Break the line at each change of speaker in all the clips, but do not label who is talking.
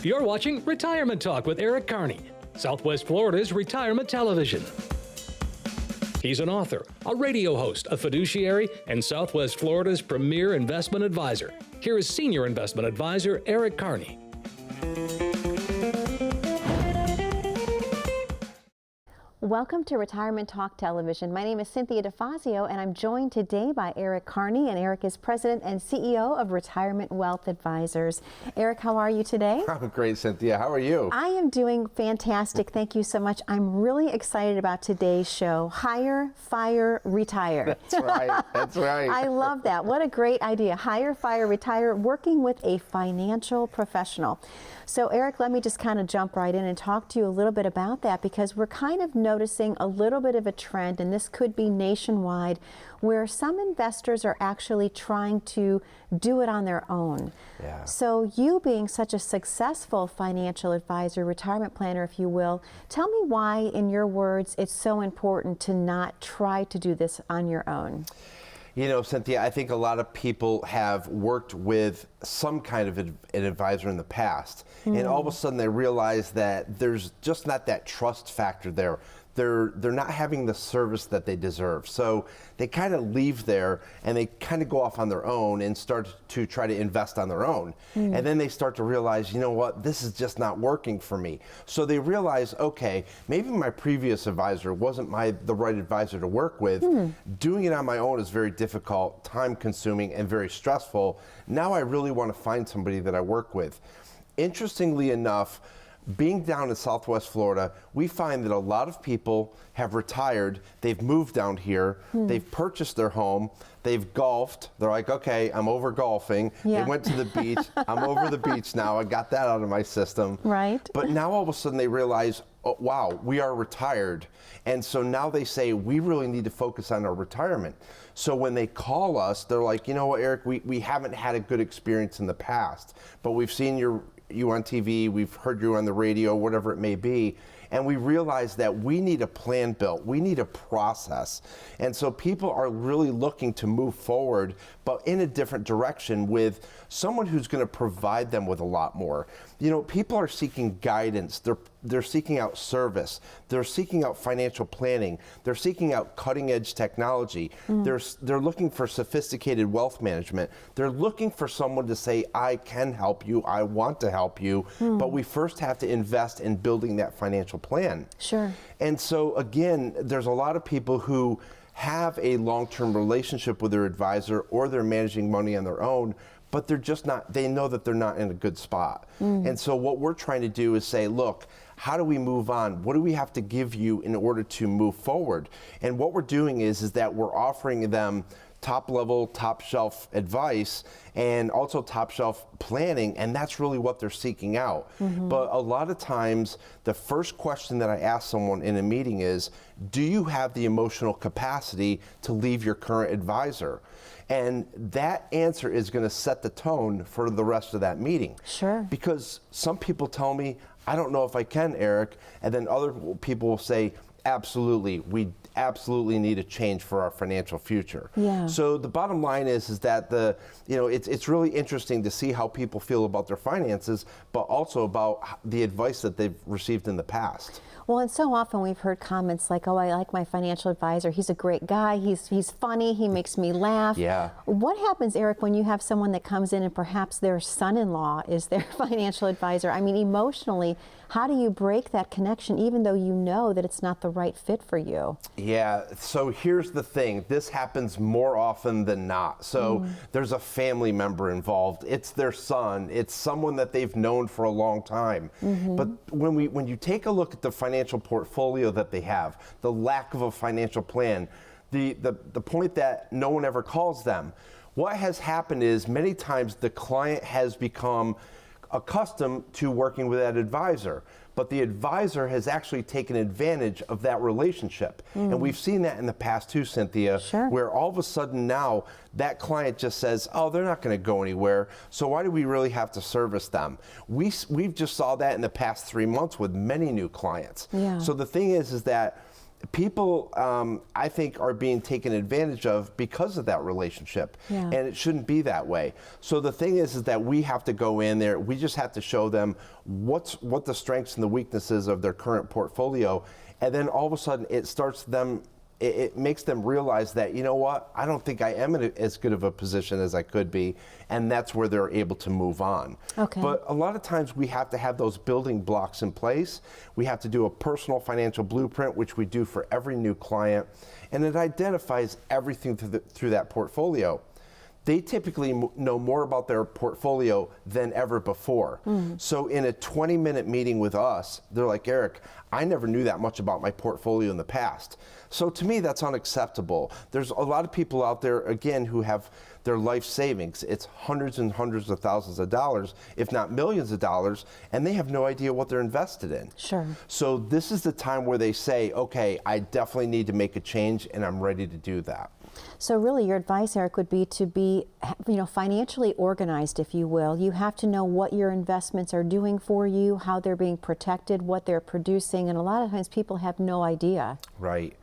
You're watching Retirement Talk with Eric Kearney, Southwest Florida's retirement television. He's an author, a radio host, a fiduciary, and Southwest Florida's premier investment advisor. Here is Senior Investment Advisor Eric Kearney.
Welcome to Retirement Talk Television. My name is Cynthia DeFazio, and I'm joined today by Eric Kearney, and Eric is President and CEO of Retirement Wealth Advisors. Eric, how are you today?
I'm great, Cynthia. How are you?
I am doing fantastic. Thank you so much. I'm really excited about today's show. Hire, fire, retire.
That's right. That's right.
I love that. What a great idea. Hire, fire, retire, working with a financial professional. So Eric, let me just kind of jump right in and talk to you a little bit about that, because we're kind of noticing a little bit of a trend, and this could be nationwide, where some investors are actually trying to do it on their own.
Yeah.
So you being such a successful financial advisor, retirement planner, if you will, tell me why, in your words, it's so important to not try to do this on your own.
You know, Cynthia, I think a lot of people have worked with some kind of an advisor in the past, and all of a sudden they realize that there's just not that trust factor there. They're not having the service that they deserve. So they kind of leave there and they kind of go off on their own and start to try to invest on their own. And then they start to realize, you know what, this is just not working for me. So they realize, okay, maybe my previous advisor wasn't the right advisor to work with. Doing it on my own is very difficult, time consuming, and very stressful. Now I really want to find somebody that I work with. Interestingly enough, being down in Southwest Florida, we find that a lot of people have retired, they've moved down here, they've purchased their home, they've golfed, they're like, okay, I'm over golfing,
Yeah.
They went to the beach, I'm over the beach now, I got that out of my system.
Right.
But now all of a sudden they realize, oh, wow, we are retired. And so now they say, we really need to focus on our retirement. So when they call us, they're like, you know what, Eric, we haven't had a good experience in the past, but we've seen you on TV, we've heard you on the radio, whatever it may be, and we realize that we need a plan built, we need a process. And so people are really looking to move forward, but in a different direction with someone who's going to provide them with a lot more. You know, people are seeking guidance, they're seeking out service, they're seeking out financial planning, they're seeking out cutting edge technology, they're looking for sophisticated wealth management, they're looking for someone to say, I can help you, I want to help you, but we first have to invest in building that financial plan.
Sure.
And so again, there's a lot of people who have a long-term relationship with their advisor, or they're managing money on their own, but they're just not, they know that they're not in a good spot. And so what we're trying to do is say, look, how do we move on? What do we have to give you in order to move forward? And what we're doing is that we're offering them top level, top shelf advice, and also top shelf planning, and that's really what they're seeking out. But a lot of times, the first question that I ask someone in a meeting is, do you have the emotional capacity to leave your current advisor? And that answer is going to set the tone for the rest of that meeting.
Sure.
Because some people tell me, I don't know if I can, Eric, and then other people will say, absolutely, we absolutely need a change for our financial future.
Yeah.
So the bottom line is that it's really interesting to see how people feel about their finances, but also about the advice that they've received in the past.
Well, and so often we've heard comments like, oh, I like my financial advisor. He's a great guy. He's funny. He makes me laugh.
Yeah.
What happens, Eric, when you have someone that comes in and perhaps their son-in-law is their financial advisor? I mean, emotionally, how do you break that connection even though you know that it's not the right fit for you?
Yeah, so here's the thing. This happens more often than not. So there's a family member involved. It's their son. It's someone that they've known for a long time. But when you take a look at the financial portfolio that they have, the lack of a financial plan, the point that no one ever calls them, what has happened is many times the client has become accustomed to working with that advisor, but the advisor has actually taken advantage of that relationship. And we've seen that in the past too, Cynthia, where all of a sudden now that client just says, oh, they're not going to go anywhere, so why do we really have to service them? We've just saw that in the past 3 months with many new clients.
Yeah.
So the thing is that people, I think, are being taken advantage of because of that relationship.
Yeah.
And it shouldn't be that way. So the thing is that we have to go in there. We just have to show them what the strengths and the weaknesses of their current portfolio. And then all of a sudden it makes them realize that, you know what, I don't think I am in as good of a position as I could be, and that's where they're able to move on.
Okay.
But a lot of times we have to have those building blocks in place. We have to do a personal financial blueprint, which we do for every new client, and it identifies everything through that portfolio. They typically know more about their portfolio than ever before. So in a 20-minute meeting with us, they're like, Eric, I never knew that much about my portfolio in the past. So to me, that's unacceptable. There's a lot of people out there, again, who have their life savings. It's hundreds and hundreds of thousands of dollars, if not millions of dollars, and they have no idea what they're invested in.
Sure.
So this is the time where they say, okay, I definitely need to make a change, and I'm ready to do that.
So really your advice, Eric, would be to be, financially organized, if you will. You have to know what your investments are doing for you, how they're being protected, what they're producing, and a lot of times people have no idea.
Right.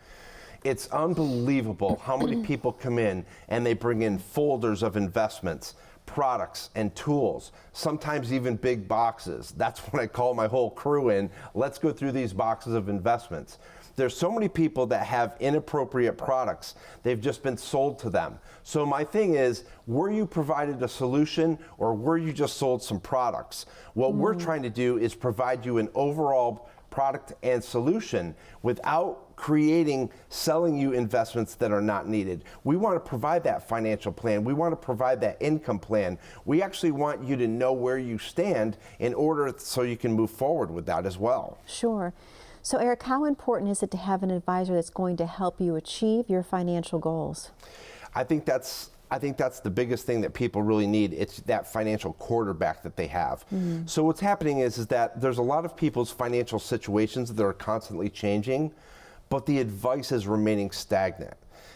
It's unbelievable how many people come in and they bring in folders of investments, products, and tools, sometimes even big boxes. That's when I call my whole crew in. Let's go through these boxes of investments. There's so many people that have inappropriate products. They've just been sold to them. So my thing is, were you provided a solution or were you just sold some products? What we're trying to do is provide you an overall product and solution without selling you investments that are not needed. We want to provide that financial plan. We want to provide that income plan. We actually want you to know where you stand in order so you can move forward with that as well.
Sure. So Eric, how important is it to have an advisor that's going to help you achieve your financial goals?
I think that's the biggest thing that people really need. It's that financial quarterback that they have. So what's happening is that there's a lot of people's financial situations that are constantly changing, but the advice is remaining stagnant.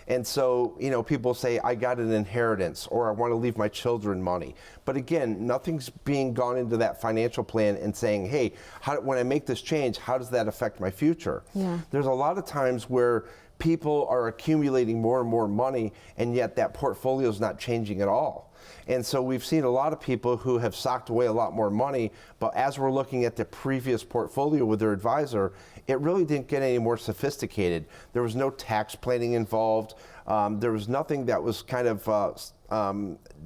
And so, people say, I got an inheritance, or I want to leave my children money. But again, nothing's being gone into that financial plan and saying, hey, when I make this change, how does that affect my future?
Yeah.
There's a lot of times where people are accumulating more and more money, and yet that portfolio is not changing at all. And so we've seen a lot of people who have socked away a lot more money, but as we're looking at the previous portfolio with their advisor, it really didn't get any more sophisticated. There was no tax planning involved. There was nothing that was kind of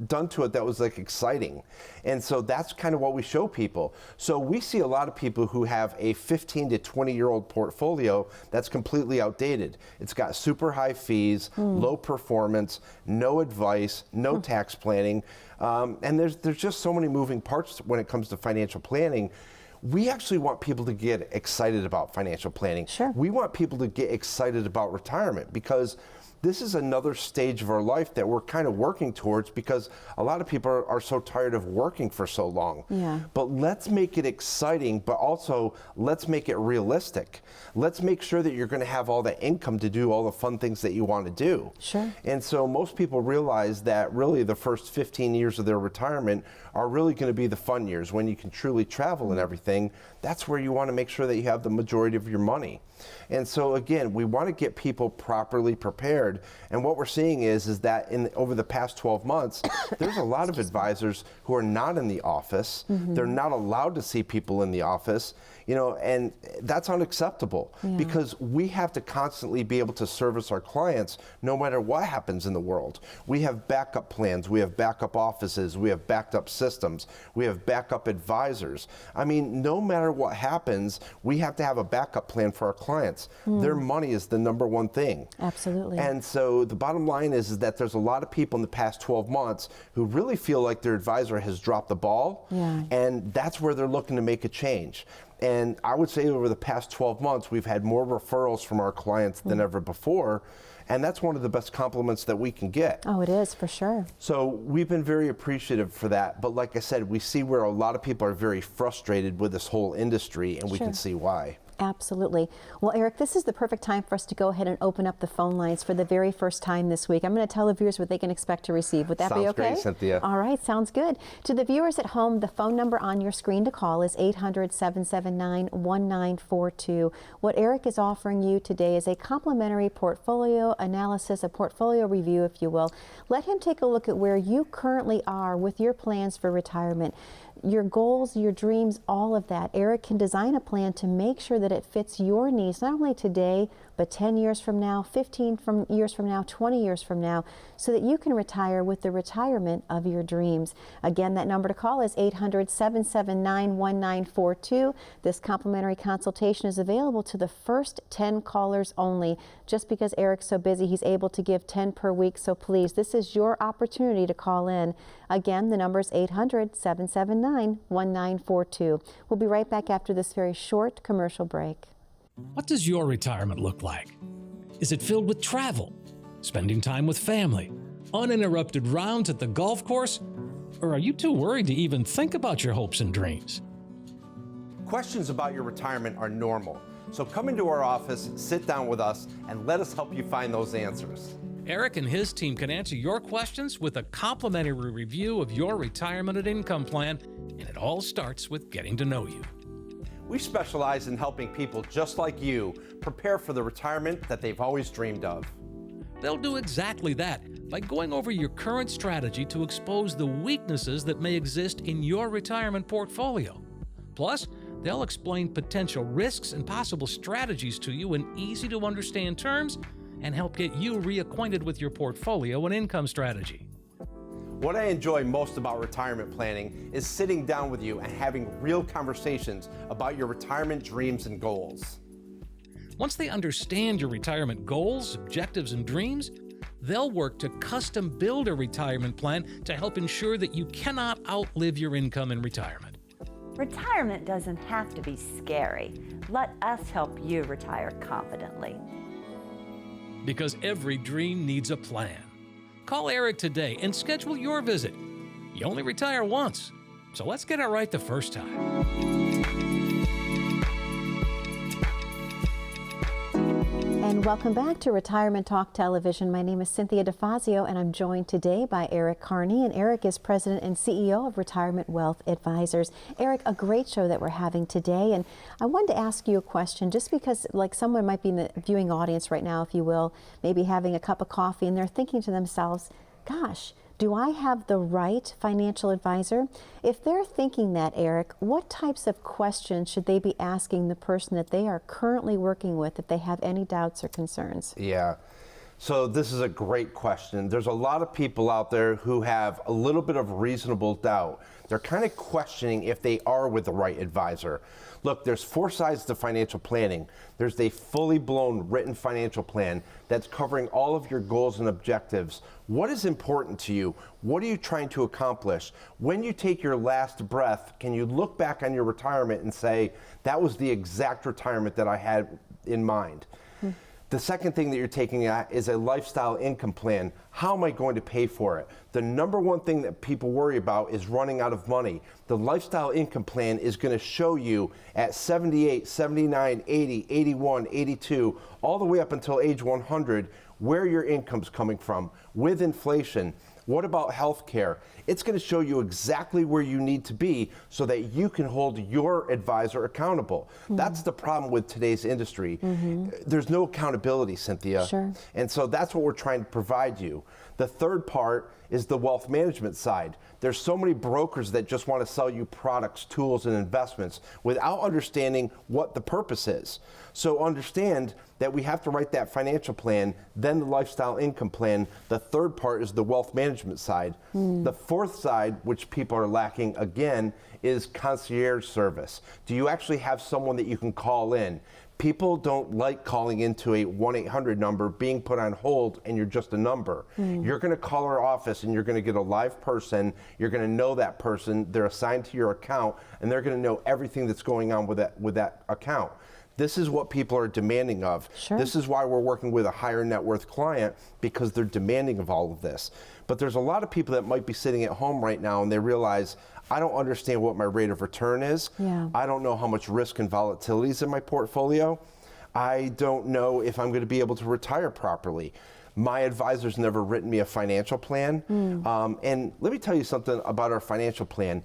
done to it that was like exciting. And so that's kind of what we show people. So we see a lot of people who have a 15 to 20-year-old portfolio that's completely outdated. It's got super high fees, low performance, no advice, no tax planning. And there's just so many moving parts when it comes to financial planning. We actually want people to get excited about financial planning.
Sure.
We want people to get excited about retirement because this is another stage of our life that we're kind of working towards because a lot of people are so tired of working for so long.
Yeah.
But let's make it exciting, but also let's make it realistic. Let's make sure that you're going to have all the income to do all the fun things that you want to do.
Sure.
And so most people realize that really the first 15 years of their retirement are really going to be the fun years when you can truly travel and everything. That's where you want to make sure that you have the majority of your money. And so again, we want to get people properly prepared. And what we're seeing is that over the past 12 months, there's a lot of advisors who are not in the office. They're not allowed to see people in the office, and that's unacceptable because we have to constantly be able to service our clients no matter what happens in the world. We have backup plans, we have backup offices, we have backed up systems, we have backup advisors. I mean, no matter what happens, we have to have a backup plan for our clients. Their money is the number one thing.
Absolutely.
And so the bottom line is that there's a lot of people in the past 12 months who really feel like their advisor has dropped the ball, and that's where they're looking to make a change. And I would say over the past 12 months, we've had more referrals from our clients than ever before. And that's one of the best compliments that we can get.
Oh, it is, for sure.
So we've been very appreciative for that. But like I said, we see where a lot of people are very frustrated with this whole industry, and we can see why.
Absolutely. Well, Eric, this is the perfect time for us to go ahead and open up the phone lines for the very first time this week. I'm going to tell the viewers what they can expect to receive. Would that be okay?
Sounds great, Cynthia.
All right, sounds good. To the viewers at home, the phone number on your screen to call is 800-779-1942. What Eric is offering you today is a complimentary portfolio analysis, a portfolio review, if you will. Let him take a look at where you currently are with your plans for retirement. Your goals, your dreams, all of that. Eric can design a plan to make sure that it fits your needs, not only today, but 10 years from now, 15 years from now, 20 years from now, so that you can retire with the retirement of your dreams. Again, that number to call is 800-779-1942. This complimentary consultation is available to the first 10 callers only. Just because Eric's so busy, he's able to give 10 per week, so please, this is your opportunity to call in. Again, the number is 800-779-1942. We'll be right back after this very short commercial break.
What does your retirement look like? Is it filled with travel, spending time with family, uninterrupted rounds at the golf course? Or are you too worried to even think about your hopes and dreams?
Questions about your retirement are normal. So come into our office, sit down with us, and let us help you find those answers.
Eric and his team can answer your questions with a complimentary review of your retirement and income plan, and it all starts with getting to know you.
We specialize in helping people just like you prepare for the retirement that they've always dreamed of.
They'll do exactly that by going over your current strategy to expose the weaknesses that may exist in your retirement portfolio. Plus, they'll explain potential risks and possible strategies to you in easy-to-understand terms and help get you reacquainted with your portfolio and income strategy.
What I enjoy most about retirement planning is sitting down with you and having real conversations about your retirement dreams and goals.
Once they understand your retirement goals, objectives, and dreams, they'll work to custom build a retirement plan to help ensure that you cannot outlive your income in retirement.
Retirement doesn't have to be scary. Let us help you retire confidently.
Because every dream needs a plan. Call Eric today and schedule your visit. You only retire once, so let's get it right the first time.
And welcome back to Retirement Talk Television. My name is Cynthia DeFazio, and I'm joined today by Eric Kearney. And Eric is President and CEO of Retirement Wealth Advisors. Eric, a great show that we're having today. And I wanted to ask you a question, just because like someone might be in the viewing audience right now, if you will, maybe having a cup of coffee, and they're thinking to themselves, gosh, do I have the right financial advisor? If they're thinking that, Eric, what types of questions should they be asking the person that they are currently working with if they have any doubts or concerns?
Yeah. So this is a great question. There's a lot of people out there who have a little bit of reasonable doubt. They're kind of questioning if they are with the right advisor. Look, there's 4 sides to financial planning. There's a fully blown written financial plan that's covering all of your goals and objectives. What is important to you? What are you trying to accomplish? When you take your last breath, can you look back on your retirement and say, that was the exact retirement that I had in mind? The second thing that you're taking at is a lifestyle income plan. How am I going to pay for it? The number one thing that people worry about is running out of money. The lifestyle income plan is going to show you at 78, 79, 80, 81, 82, all the way up until age 100, where your income's coming from with inflation. What about health care? It's going to show you exactly where you need to be so that you can hold your advisor accountable. That's the problem with today's industry. There's no accountability, Cynthia.
Sure.
And so that's what we're trying to provide you. The third part is the wealth management side. There's so many brokers that just want to sell you products, tools, and investments without understanding what the purpose is. So understand that we have to write that financial plan, then the lifestyle income plan. The third part is the wealth management side. The fourth side, which people are lacking again, is concierge service. Do you actually have someone that you can call in? People don't like calling into a 1-800 number, being put on hold, and you're just a number. You're going to call our office and you're going to get a live person. You're going to know that person. They're assigned to your account, and they're going to know everything that's going on with that account. This is what people are demanding of.
Sure.
This is why we're working with a higher net worth client, because they're demanding of all of this. But there's a lot of people that might be sitting at home right now and they realize, I don't understand what my rate of return is.
Yeah.
I don't know how much risk and volatility is in my portfolio. I don't know if I'm going to be able to retire properly. My advisor's never written me a financial plan. And let me tell you something about our financial plan.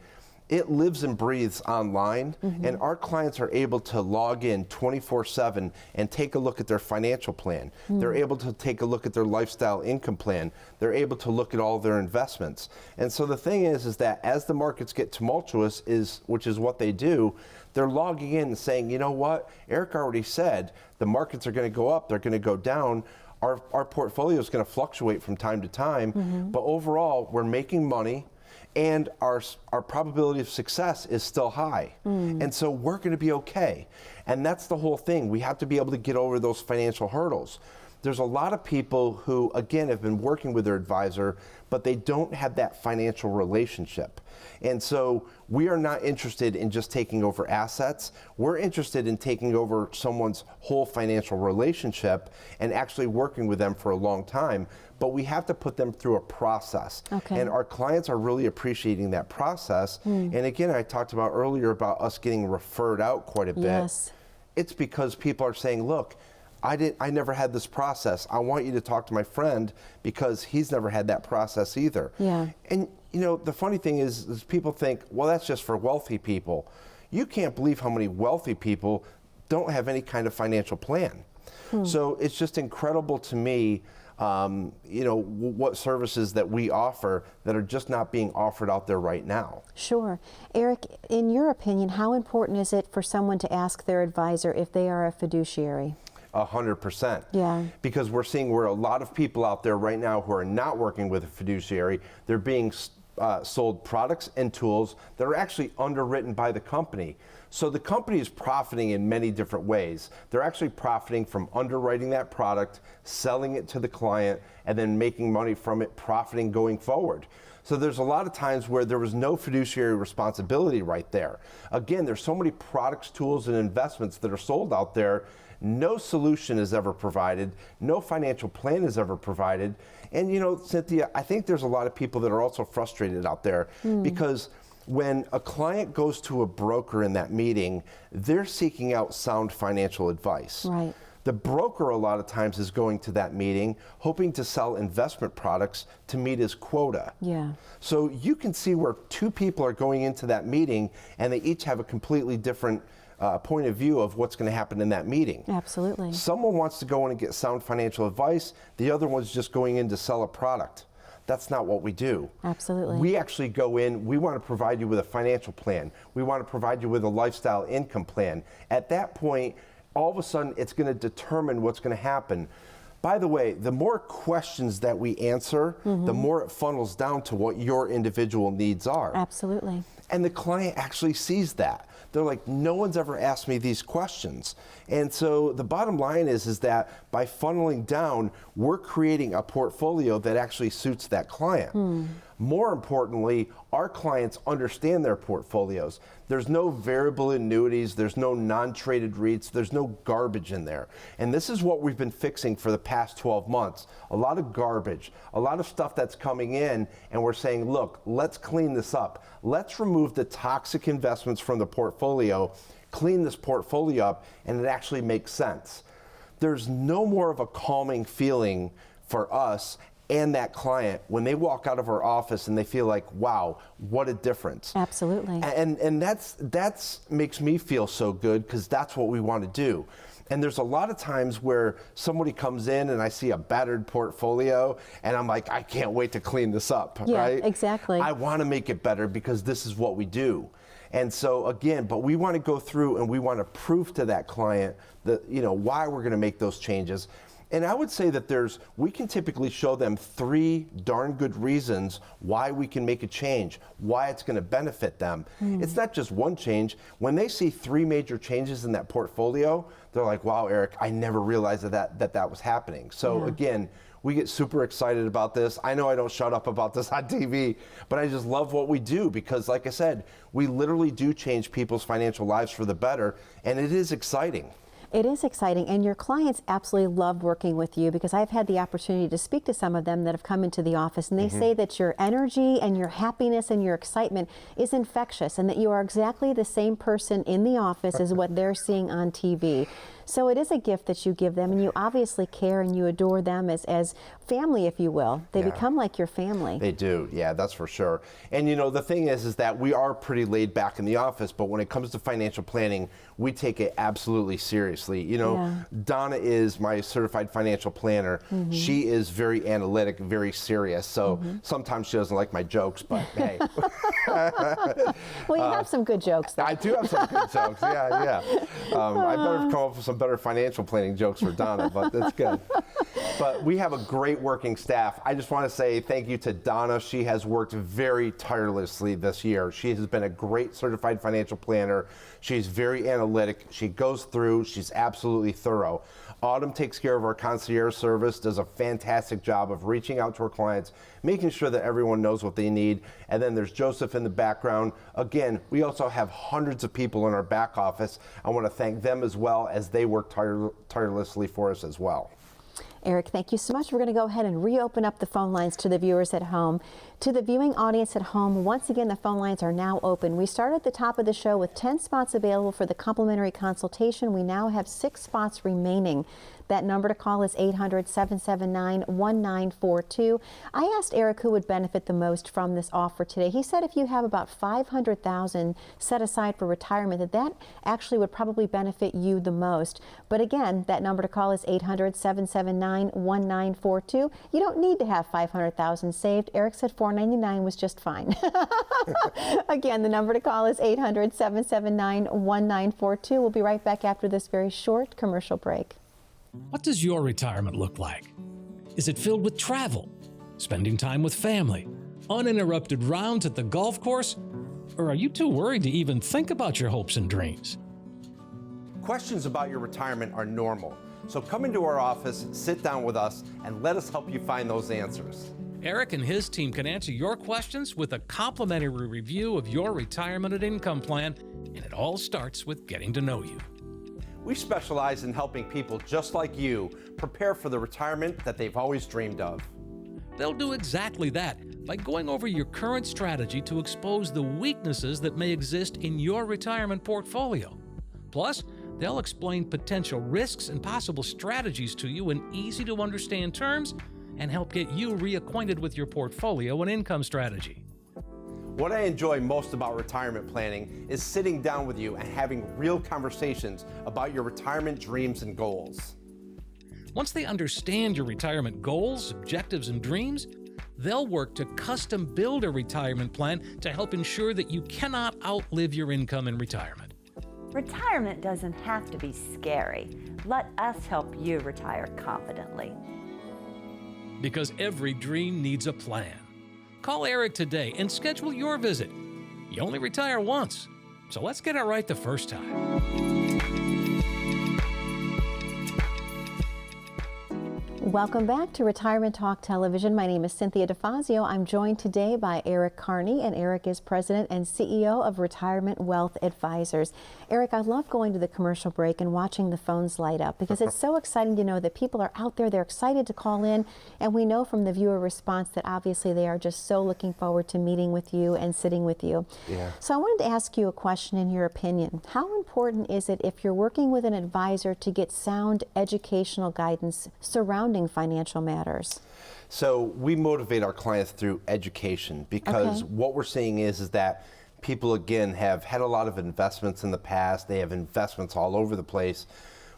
It lives and breathes online, and our clients are able to log in 24/7 and take a look at their financial plan. They're able to take a look at their lifestyle income plan. They're able to look at all their investments. And so the thing is that as the markets get tumultuous, which is what they do, they're logging in and saying, you know what, Eric already said the markets are going to go up, they're going to go down. Our portfolio is going to fluctuate from time to time, but overall, we're making money. And our probability of success is still high. And so we're going to be okay. And that's the whole thing. We have to be able to get over those financial hurdles. There's a lot of people who, again, have been working with their advisor, but they don't have that financial relationship. And so we are not interested in just taking over assets. We're interested in taking over someone's whole financial relationship and actually working with them for a long time. But we have to put them through a process.
Okay.
And our clients are really appreciating that process. And again, I talked about earlier about us getting referred out quite a bit.
Yes.
It's because people are saying, look, I never had this process. I want you to talk to my friend because he's never had that process either.
Yeah.
And you know, the funny thing is people think, well, that's just for wealthy people. You can't believe how many wealthy people don't have any kind of financial plan. So it's just incredible to me, you know, what services that we offer that are just not being offered out there right now.
Sure. Eric, in your opinion, how important is it for someone to ask their advisor if they are a fiduciary?
100%.
Yeah.
Because we're seeing where a lot of people out there right now who are not working with a fiduciary, they're being sold products and tools that are actually underwritten by the company. So the company is profiting in many different ways. They're actually profiting from underwriting that product, selling it to the client, and then making money from it, profiting going forward. So there's a lot of times where there was no fiduciary responsibility right there. Again, there's so many products, tools, and investments that are sold out there. No solution is ever provided. No financial plan is ever provided. And you know, Cynthia, I think there's a lot of people that are also frustrated out there because when a client goes to a broker in that meeting, they're seeking out sound financial advice.
Right.
The broker a lot of times is going to that meeting hoping to sell investment products to meet his quota.
Yeah.
So you can see where two people are going into that meeting and they each have a completely different point of view of what's going to happen in that meeting.
Absolutely.
Someone wants to go in and get sound financial advice. The other one's just going in to sell a product. That's not what we do.
Absolutely.
We actually go in, we want to provide you with a financial plan. We want to provide you with a lifestyle income plan. At that point, all of a sudden, it's going to determine what's going to happen. By the way, the more questions that we answer, the more it funnels down to what your individual needs are.
Absolutely.
And the client actually sees that. They're like, no one's ever asked me these questions. And so the bottom line is that by funneling down, we're creating a portfolio that actually suits that client. More importantly, our clients understand their portfolios. There's no variable annuities, there's no non-traded REITs, there's no garbage in there. And this is what we've been fixing for the past 12 months. A lot of garbage, a lot of stuff that's coming in, and we're saying, look, let's clean this up. Let's remove the toxic investments from the portfolio, clean this portfolio up, and it actually makes sense. There's no more of a calming feeling for us and that client when they walk out of our office and they feel like, wow, what a difference.
Absolutely.
And that's makes me feel so good because that's what we want to do. And there's a lot of times where somebody comes in and I see a battered portfolio and I'm like, I can't wait to clean this up, right?
Yeah, exactly.
I want to make it better because this is what we do. And so again, but we want to go through and we want to prove to that client that, you know, why we're going to make those changes. And I would say that we can typically show them 3 darn good reasons why we can make a change, why it's going to benefit them. It's not just one change. When they see 3 major changes in that portfolio, they're like, wow, Eric, I never realized that was happening. So again, we get super excited about this. I know I don't shut up about this on TV, but I just love what we do because, like I said, we literally do change people's financial lives for the better, and it is exciting.
It is exciting, and your clients absolutely love working with you, because I've had the opportunity to speak to some of them that have come into the office, and they say that your energy and your happiness and your excitement is infectious, and that you are exactly the same person in the office as what they're seeing on TV. So it is a gift that you give them, and you obviously care and you adore them as family, if you will. They become like your family.
They do, yeah, that's for sure. And you know, the thing is that we are pretty laid back in the office, but when it comes to financial planning, we take it absolutely seriously. You know, Donna is my certified financial planner. She is very analytic, very serious. So sometimes she doesn't like my jokes, but hey.
Well, you have some good jokes, though.
I do have some good jokes, yeah. I better come up with some better financial planning jokes for Donna, but that's good. But we have a great working staff. I just want to say thank you to Donna. She has worked very tirelessly this year. She has been a great certified financial planner. She's very analytic. She goes through. She's absolutely thorough. Autumn takes care of our concierge service, does a fantastic job of reaching out to our clients, making sure that everyone knows what they need. And then there's Joseph in the background. Again, we also have hundreds of people in our back office. I want to thank them as well, as they work tirelessly for us as well.
Eric, thank you so much. We're going to go ahead and reopen up the phone lines to the viewers at home. To the viewing audience at home, once again, the phone lines are now open. We started at the top of the show with 10 spots available for the complimentary consultation. We now have 6 spots remaining. That number to call is 800-779-1942. I asked Eric who would benefit the most from this offer today. He said if you have about $500,000 set aside for retirement, that actually would probably benefit you the most. But again, that number to call is 800-779-1942. You don't need to have $500,000 saved. Eric said $499 was just fine. Again, the number to call is 800-779-1942. We'll be right back after this very short commercial break.
What does your retirement look like? Is it filled with travel, spending time with family, uninterrupted rounds at the golf course? Or are you too worried to even think about your hopes and dreams?
Questions about your retirement are normal. So come into our office, sit down with us, and let us help you find those answers.
Eric and his team can answer your questions with a complimentary review of your retirement and income plan, and it all starts with getting to know you.
We specialize in helping people just like you prepare for the retirement that they've always dreamed of.
They'll do exactly that by going over your current strategy to expose the weaknesses that may exist in your retirement portfolio. Plus, they'll explain potential risks and possible strategies to you in easy-to-understand terms and help get you reacquainted with your portfolio and income strategy.
What I enjoy most about retirement planning is sitting down with you and having real conversations about your retirement dreams and goals.
Once they understand your retirement goals, objectives, and dreams, they'll work to custom build a retirement plan to help ensure that you cannot outlive your income in retirement.
Retirement doesn't have to be scary. Let us help you retire confidently.
Because every dream needs a plan. Call Eric today and schedule your visit. You only retire once, so let's get it right the first time.
Welcome back to Retirement Talk Television. My name is Cynthia DeFazio. I'm joined today by Eric Kearney, and Eric is President and CEO of Retirement Wealth Advisors. Eric, I love going to the commercial break and watching the phones light up, because it's so exciting to know that people are out there, they're excited to call in, and we know from the viewer response that obviously they are just so looking forward to meeting with you and sitting with you. Yeah. So I wanted to ask you a question in your opinion. How important is it, if you're working with an advisor, to get sound educational guidance surrounding financial matters?
So we motivate our clients through education, because what we're seeing is that people, again, have had a lot of investments in the past. They have investments all over the place.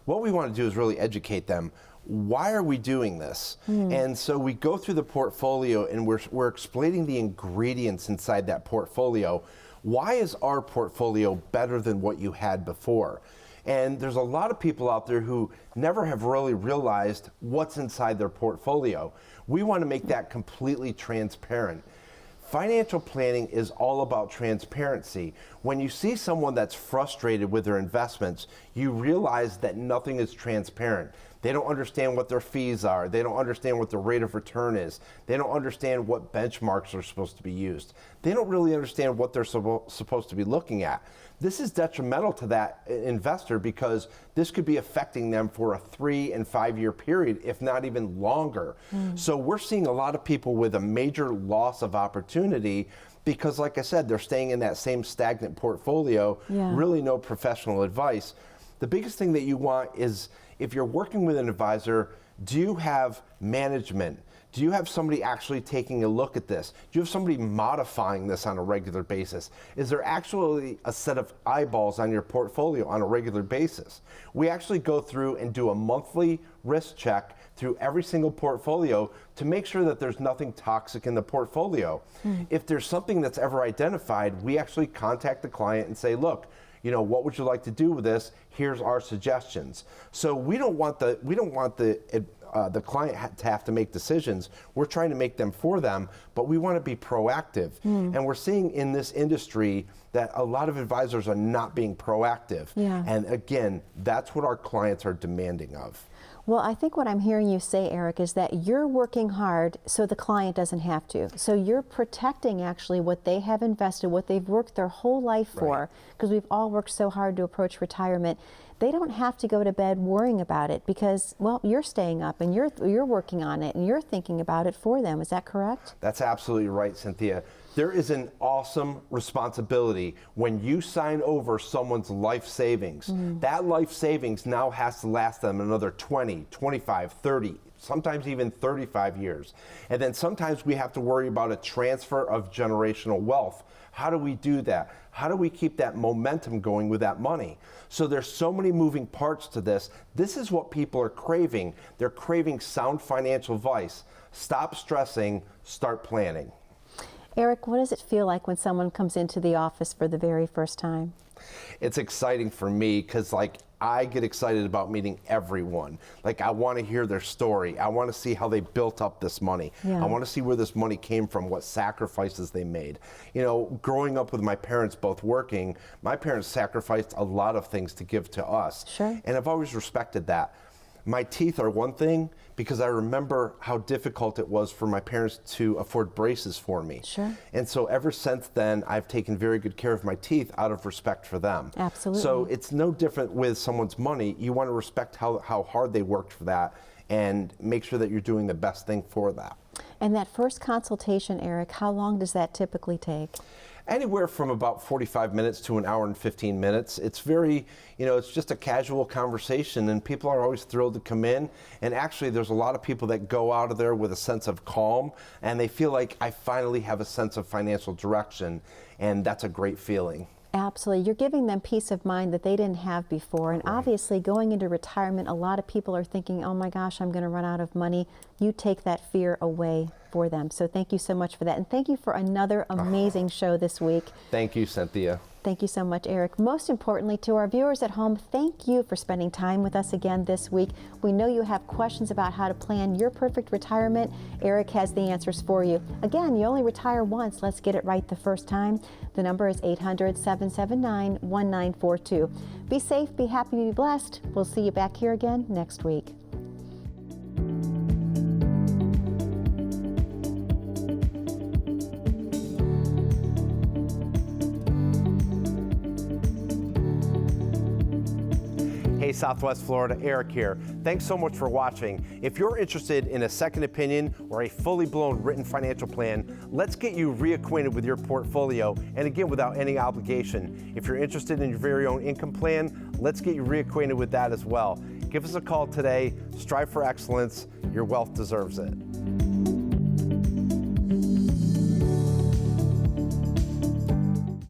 What we want to do is really educate them. Why are we doing this? And so we go through the portfolio and we're explaining the ingredients inside that portfolio. Why is our portfolio better than what you had before? And there's a lot of people out there who never have really realized what's inside their portfolio. We want to make that completely transparent. Financial planning is all about transparency. When you see someone that's frustrated with their investments, you realize that nothing is transparent. They don't understand what their fees are. They don't understand what the rate of return is. They don't understand what benchmarks are supposed to be used. They don't really understand what they're supposed to be looking at. This is detrimental to that investor because this could be affecting them for a 3 and 5 year period, if not even longer. So we're seeing a lot of people with a major loss of opportunity because, like I said, they're staying in that same stagnant portfolio, really no professional advice. The biggest thing that you want is, if you're working with an advisor, do you have management? Do you have somebody actually taking a look at this? Do you have somebody modifying this on a regular basis? Is there actually a set of eyeballs on your portfolio on a regular basis? We actually go through and do a monthly risk check through every single portfolio to make sure that there's nothing toxic in the portfolio. If there's something that's ever identified, we actually contact the client and say, look, you know, what would you like to do with this? Here's our suggestions. So we don't want the client to have to make decisions. We're trying to make them for them, but we want to be proactive. And we're seeing in this industry that a lot of advisors are not being proactive. And again, that's what our clients are demanding of.
Well, I think what I'm hearing you say, Eric, is that you're working hard so the client doesn't have to. So you're protecting actually what they have invested, what they've worked their whole life for, because we've all worked so hard to approach retirement. They don't have to go to bed worrying about it because, well, you're staying up and you're working on it and you're thinking about it for them. Is that correct?
That's absolutely right, Cynthia. There is an awesome responsibility when you sign over someone's life savings. That life savings now has to last them another 20, 25, 30, sometimes even 35 years. And then sometimes we have to worry about a transfer of generational wealth. How do we do that? How do we keep that momentum going with that money? So there's so many moving parts to this. This is what people are craving. They're craving sound financial advice. Stop stressing, start planning.
Eric, what does it feel like when someone comes into the office for the very first time?
It's exciting for me because, like, I get excited about meeting everyone. Like, I want to hear their story. I want to see how they built up this money. I want to see where this money came from, what sacrifices they made. You know, growing up with my parents both working, my parents sacrificed a lot of things to give to us. And I've always respected that. My teeth are one thing because I remember how difficult it was for my parents to afford braces for me. And so ever since then, I've taken very good care of my teeth out of respect for them. So it's no different with someone's money. You want to respect how hard they worked for that and make sure that you're doing the best thing for that.
And that first consultation, Eric, how long does that typically take?
Anywhere from about 45 minutes to an hour and 15 minutes. It's very, you know, it's just a casual conversation and people are always thrilled to come in. And actually there's a lot of people that go out of there with a sense of calm and they feel like I finally have a sense of financial direction, and that's a great feeling.
Absolutely. You're giving them peace of mind that they didn't have before. And obviously going into retirement, a lot of people are thinking, oh my gosh, I'm going to run out of money. You take that fear away for them. So thank you so much for that. And thank you for another amazing show this week.
Thank you, Cynthia.
Thank you so much, Eric. Most importantly, to our viewers at home, thank you for spending time with us again this week. We know you have questions about how to plan your perfect retirement. Eric has the answers for you. Again, you only retire once. Let's get it right the first time. The number is 800-779-1942. Be safe, be happy, be blessed. We'll see you back here again next week.
Hey, Southwest Florida, Eric here. Thanks so much for watching. If you're interested in a second opinion or a fully blown written financial plan, let's get you reacquainted with your portfolio, and again, without any obligation. If you're interested in your very own income plan, let's get you reacquainted with that as well. Give us a call today. Strive for excellence. Your wealth deserves it.